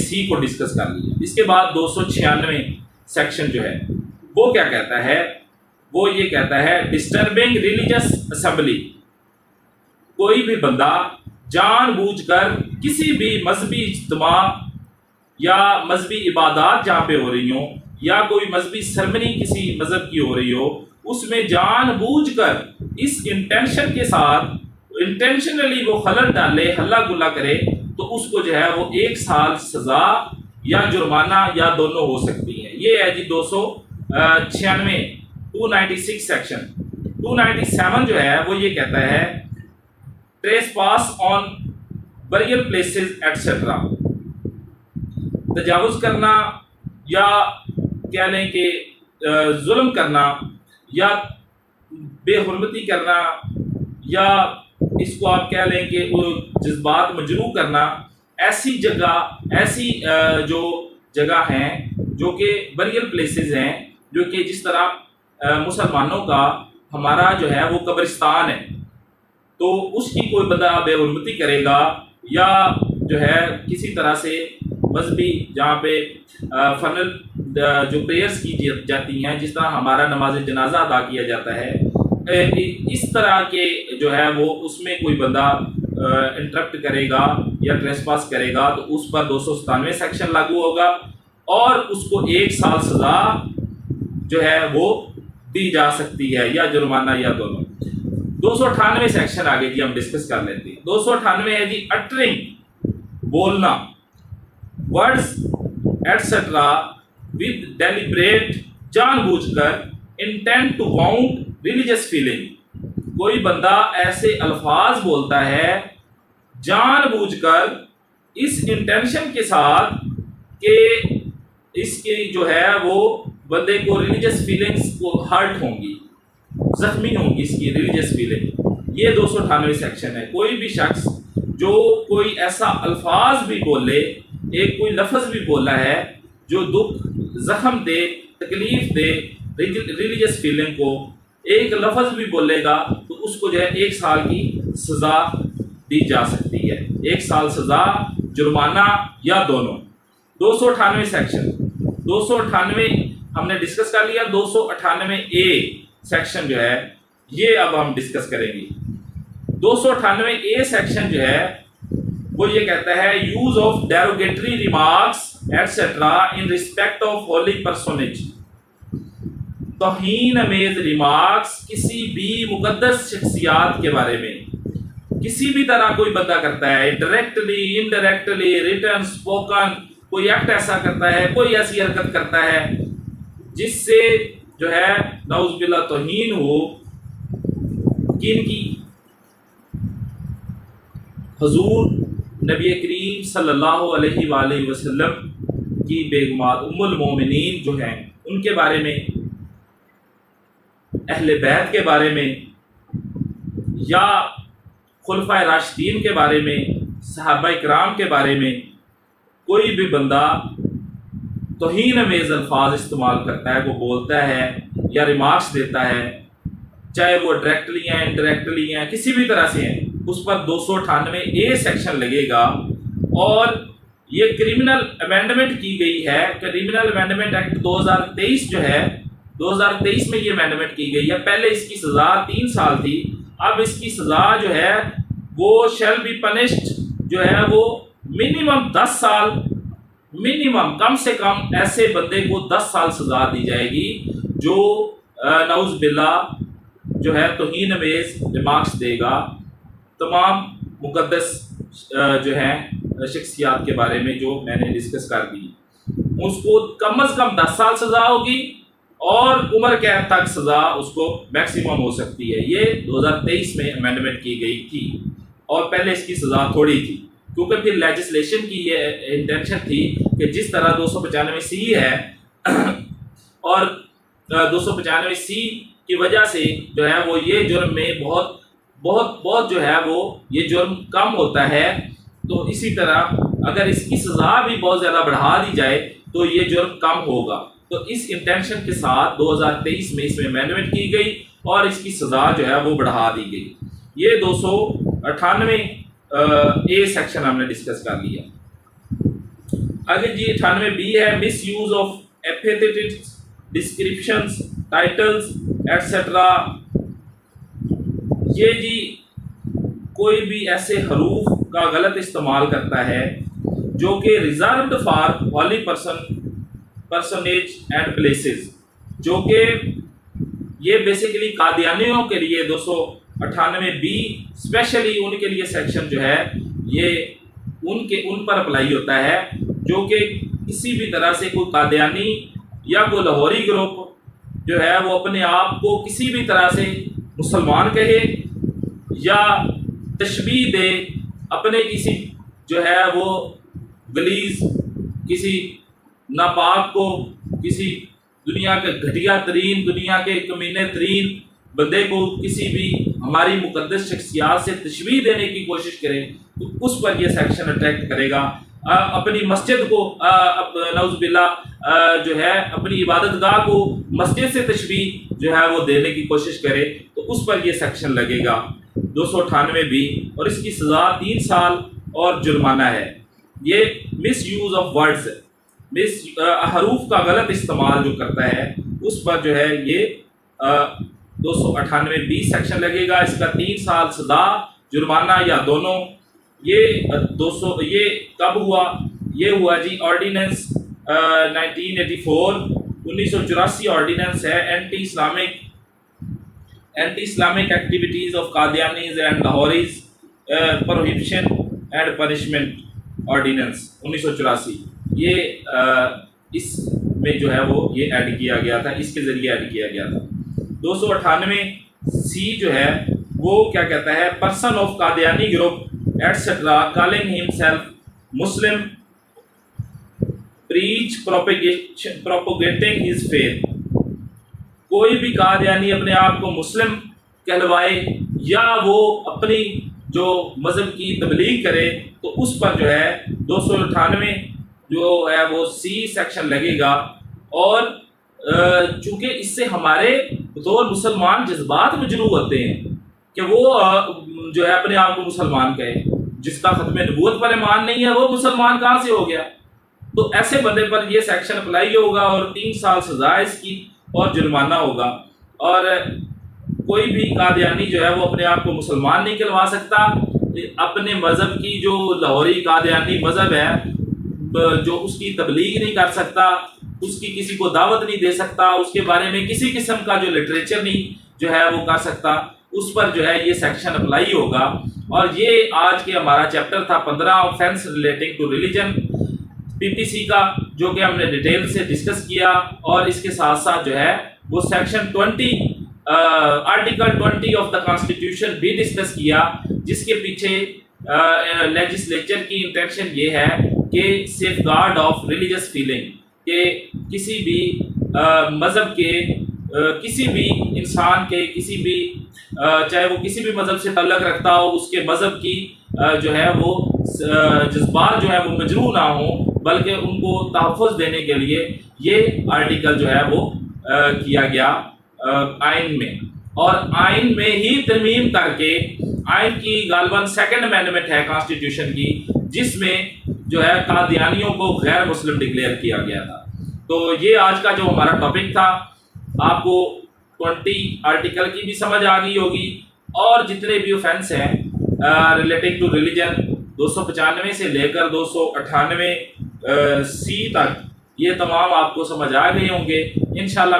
سی کو ڈسکس کر لیا. اس کے بعد 296 سیکشن جو ہے وہ کیا کہتا ہے؟ وہ یہ کہتا ہے ڈسٹربنگ ریلیجس اسمبلی. کوئی بھی بندہ جان بوجھ کر کسی بھی مذہبی اجتماع یا مذہبی عبادات جہاں پہ ہو رہی ہوں یا کوئی مذہبی سرمنی کسی مذہب کی ہو رہی ہو، اس میں جان بوجھ کر اس انٹینشن کے ساتھ انٹینشنلی وہ خلل ڈالے، ہلہ گلا کرے، تو اس کو جو ہے وہ 1 سال سزا یا جرمانہ یا دونوں ہو سکتی ہیں. یہ ہے جی 296 296 سیکشن. 297 جو ہے وہ یہ کہتا ہے ٹریس پاس آن بریل پلیسز ایٹسٹرا. تجاوز کرنا یا کہہ لیں کہ ظلم کرنا یا بے حرمتی کرنا یا اس کو آپ کہہ لیں کہ جذبات مجروح کرنا، ایسی جگہ، ایسی جو جگہ ہیں جو کہ بریل پلیسز ہیں، جو کہ جس طرح مسلمانوں کا ہمارا جو ہے وہ قبرستان ہے، تو اس کی کوئی بندہ بے حرمتی کرے گا یا جو ہے کسی طرح سے مذہبی جہاں پہ فنل جو پریئرز کی جاتی ہیں، جس طرح ہمارا نماز جنازہ ادا کیا جاتا ہے، اس طرح کے جو ہے وہ اس میں کوئی بندہ انٹرپٹ کرے گا یا ٹریس پاس کرے گا تو اس پر 297 سیکشن لاگو ہوگا اور اس کو 1 سال سزا جو ہے وہ دی جا سکتی ہے یا جرمانہ یا دونوں. 298 سیکشن آگے جی ہم ڈسکس کر لیتے ہیں. 298 ہے جی اٹرنگ، بولنا، ورڈز ایٹسٹرا ود ڈیلیبریٹ، جان بوجھ کر، intent to wound religious feeling. کوئی بندہ ایسے الفاظ بولتا ہے جان بوجھ کر اس انٹینشن کے ساتھ کہ اس کی جو ہے وہ بندے کو ریلیجس فیلنگز کو ہرٹ ہوں گی، زخمی ہوں گی اس کی ریلیجس فیلنگ. یہ 298 سیکشن ہے. کوئی بھی شخص جو کوئی ایسا الفاظ بھی بولے، ایک کوئی لفظ بھی بولا ہے جو دکھ، زخم دے، تکلیف دے ریلیجس فیلنگ کو، ایک لفظ بھی بولے گا تو اس کو جو ہے 1 سال کی سزا دی جا سکتی ہے. 1 سال سزا، جرمانہ یا دونوں. 298 سیکشن. 298 ہم نے ڈسکس کر لیا. 298 اے سیکشن جو ہے یہ اب ہم ڈسکس کریں گے. 298 اے سیکشن جو ہے وہ یہ کہتا ہے use of derogatory remarks etcetera in respect of holy personage. توہین امیز ریمارکس کسی بھی مقدس شخصیات کے بارے میں کسی بھی طرح کوئی بندہ کرتا ہے، ڈائریکٹلی، انڈائریکٹلی، ریٹن، اسپوکن، کوئی ایکٹ ایسا کرتا ہے، کوئی ایسی حرکت کرتا ہے جس سے جو ہے نعوذ باللہ توہین ہو کن کی؟ حضور نبی کریم صلی اللہ علیہ وآلہ وسلم کی بیگمات ام المومنین جو ہیں ان کے بارے میں، اہل بیت کے بارے میں یا خلفائے راشدین کے بارے میں، صحابہ کرام کے بارے میں کوئی بھی بندہ توہین امیز الفاظ استعمال کرتا ہے، وہ بولتا ہے یا ریمارکس دیتا ہے، چاہے وہ ڈائریکٹلی ہیں، انڈائریکٹلی ہیں، کسی بھی طرح سے ہیں، اس پر 298 اے سیکشن لگے گا. اور یہ کرمنل امینڈمنٹ کی گئی ہے، کرمنل امینڈمنٹ ایکٹ 2023 جو ہے 2023 میں یہ امینڈمنٹ کی گئی ہے. پہلے اس کی سزا 3 سال تھی، اب اس کی سزا جو ہے وہ شیل بی پنشڈ جو ہے وہ منیمم 10 سال، منیمم کم سے کم ایسے بندے کو 10 سال سزا دی جائے گی جو نعوذ باللہ جو ہے توہین امیز ریمارکس دے گا تمام مقدس جو ہیں شخصیات کے بارے میں جو میں نے ڈسکس کر دی. اس کو کم از کم 10 سال سزا ہوگی اور عمر قید تک سزا اس کو میکسیمم ہو سکتی ہے. یہ 2023 میں امینڈمنٹ کی گئی تھی اور پہلے اس کی سزا تھوڑی تھی، کیونکہ پھر لیجسلیشن کی یہ انٹینشن تھی کہ جس طرح 295 سی ہے اور 295 سی کی وجہ سے جو ہے وہ یہ جرم میں بہت جو ہے وہ یہ جرم کم ہوتا ہے، تو اسی طرح اگر اس کی سزا بھی بہت زیادہ بڑھا دی جائے تو یہ جرم کم ہوگا. تو اس انٹینشن کے ساتھ 2023 میں اس میں امینڈمنٹ کی گئی اور اس کی سزا جو ہے وہ بڑھا دی گئی. یہ 298 اے سیکشن ہم نے ڈسکس کر لیا. آگے جی 98B ہے misuse of epithets descriptions titles etcetera. یہ جی کوئی بھی ایسے حروف کا غلط استعمال کرتا ہے جو کہ reserved for holy personage and places, جو کہ یہ بیسیکلی قادیانیوں کے لیے 298B اسپیشلی ان کے لیے سیکشن جو ہے یہ ان پر اپلائی ہوتا ہے جو کہ کسی بھی طرح سے کوئی قادیانی یا کوئی لاہوری گروپ جو ہے وہ اپنے آپ کو کسی بھی طرح سے مسلمان کہے یا تشبیہ دے اپنے کسی جو ہے وہ غلیظ کسی ناپاک کو، کسی دنیا کے گھٹیا ترین دنیا کے کمینے ترین بندے کو کسی بھی ہماری مقدس شخصیات سے تشبیہ دینے کی کوشش کرے تو اس پر یہ سیکشن اٹریکٹ کرے گا. اپنی مسجد کو نعوذ باللہ جو ہے اپنی عبادت گاہ کو مسجد سے تشبیہ جو ہے وہ دینے کی کوشش کرے تو اس پر یہ سیکشن لگے گا 298B، اور اس کی سزا 3 سال اور جرمانہ ہے. یہ مس یوز آف ورڈز، حروف کا غلط استعمال جو کرتا ہے اس پر جو ہے یہ 298B سیکشن لگے گا. اس کا 3 سال سزا جرمانہ یا دونوں. یہ کب ہوا؟ یہ ہوا جی آرڈیننس 1984 1984 آرڈیننس ہے anti Islamic activities of Qadianis and Lahoris prohibition and punishment ordinance 1984. یہ اس میں جو ہے وہ یہ ایڈ کیا گیا تھا، اس کے ذریعے ایڈ کیا گیا تھا. 298C جو ہے وہ کیا کہتا ہے؟ Person of Qadiani group etcetera calling himself Muslim preach propagating his faith. کوئی بھی قادیانی اپنے آپ کو مسلم کہلوائے یا وہ اپنی جو مذہب کی تبلیغ کرے تو اس پر جو ہے 298 جو ہے وہ C سیکشن لگے گا. اور چونکہ اس سے ہمارے بطور مسلمان جذبات مجروح ہوتے ہیں کہ وہ جو ہے اپنے آپ کو مسلمان کہے، جس کا ختم نبوت پر ایمان نہیں ہے وہ مسلمان کہاں سے ہو گیا؟ تو ایسے بندے پر یہ سیکشن اپلائی ہوگا اور 3 سال سزا اس کی اور جرمانہ ہوگا. اور کوئی بھی قادیانی جو ہے وہ اپنے آپ کو مسلمان نہیں کہلوا سکتا. اپنے مذہب کی جو لاہوری قادیانی مذہب ہے جو اس کی تبلیغ نہیں کر سکتا، اس کی کسی کو دعوت نہیں دے سکتا، اس کے بارے میں کسی قسم کا جو لٹریچر نہیں جو ہے وہ کر سکتا، اس پر جو ہے یہ سیکشن اپلائی ہوگا. اور یہ آج کے ہمارا چیپٹر تھا 15 offence relating to religion PPC کا، جو کہ ہم نے ڈیٹیل سے ڈسکس کیا. اور اس کے ساتھ ساتھ جو ہے وہ section 20 article 20 of the constitution بھی ڈسکس کیا، جس کے پیچھے لیجسلیچر کی انٹینشن یہ ہے کہ safeguard of religious feeling, کہ کسی بھی مذہب کے کسی بھی انسان کے کسی بھی چاہے وہ کسی بھی مذہب سے تعلق رکھتا ہو، اس کے مذہب کی جو ہے وہ جذبات جو ہے وہ مجروح نہ ہوں، بلکہ ان کو تحفظ دینے کے لیے یہ آرٹیکل جو ہے وہ کیا گیا آئین میں. اور آئین میں ہی ترمیم کر کے آئین کی غالباً 2nd امینڈمنٹ ہے کانسٹیٹیوشن کی، جس میں جو ہے قادیانیوں کو غیر مسلم ڈکلیئر کیا گیا تھا. تو یہ آج کا جو ہمارا ٹاپک تھا، آپ کو 20 آرٹیکل کی بھی سمجھ آ گئی ہوگی، اور جتنے بھی اوفینس ہیں ریلیٹنگ ٹو ریلیجن 295 سے لے کر 298C تک یہ تمام آپ کو سمجھ آ گئے ہوں گے انشاءاللہ.